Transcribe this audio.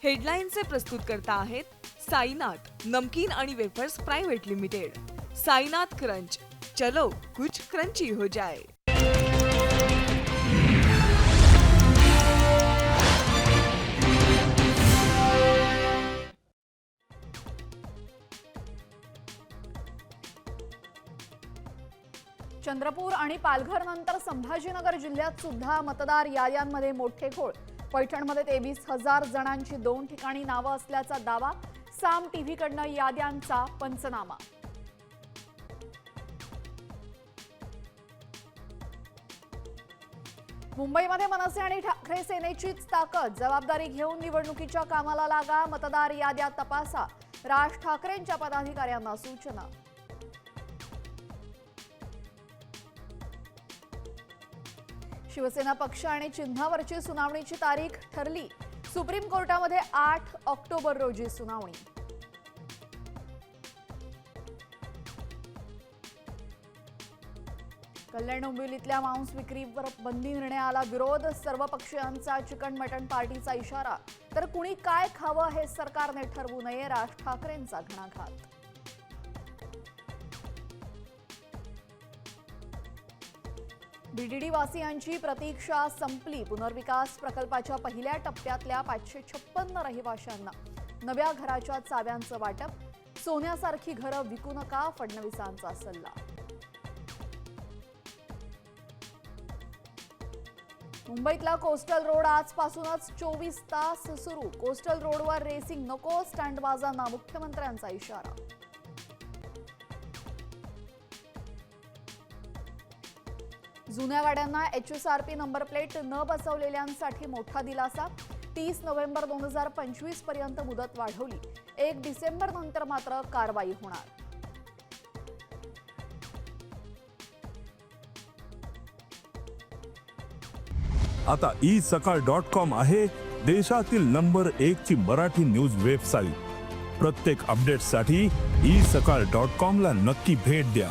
हेडलाईनचे प्रस्तुतकर्ता आहेत साईनाथ नमकीन आणि wafers private limited. Sainath crunch, चलो कुछ क्रंची हो जाए। चंद्रपूर आणि पालघर नंतर संभाजीनगर जिल्ह्यात सुद्धा मतदार याद्यांमध्ये मोठे घोळ। पैठणमध्ये 23,000 जणांची 2 ठिकाणी नावं असल्याचा दावा। साम टीव्हीकडनं याद्यांचा पंचनामा। मुंबईमध्ये मनसे आणि ठाकरे सेनेचीच ताकद। जबाबदारी घेऊन निवडणुकीच्या कामाला लागा, मतदार याद्या तपासा, राज ठाकरेंच्या पदाधिकाऱ्यांना सूचना। शिवसेना पक्ष आणि चिन्हावरची सुनावणीची तारीख ठरली। सुप्रीम कोर्टामध्ये 8 ऑक्टोबर रोजी सुनावणी। कल्याण डोंबिवलीतल्या मांस विक्रीवर बंदी निर्णयाला विरोध। सर्वपक्षीयांचा चिकन मटण पार्टीचा इशारा। तर कुणी काय खावं हे सरकारने ठरवू नये, राज ठाकरेंचा घणाघात। बीडीडी वासियांची प्रतीक्षा संपली। पुनर्विकास प्रकल्पाच्या पहिल्या टप्प्यातल्या 556 रहिवाशांना नव्या घराच्या चाव्यांचं वाटप। सोन्यासारखी घरं विकू नका, फडणवीसांचा सल्ला। मुंबईतला कोस्टल रोड आजपासूनच 24 तास सुरू। कोस्टल रोडवर रेसिंग नको, स्टंटबाजांना मुख्यमंत्र्यांचा इशारा। जुन्या गाड्यांना HSRP नंबर प्लेट न बसवलेल्यांसाठी मोठा दिलासा। 30 नोव्हेंबर 2025 पर्यंत मुदत वाढवली। 1 डिसेंबर नंतर मात्र कारवाई होणार। आता isakal.com आहे देशातील नंबर 1 ची मराठी न्यूज वेबसाईट। प्रत्येक अपडेटसाठी isakal.com ला नक्की भेट द्या।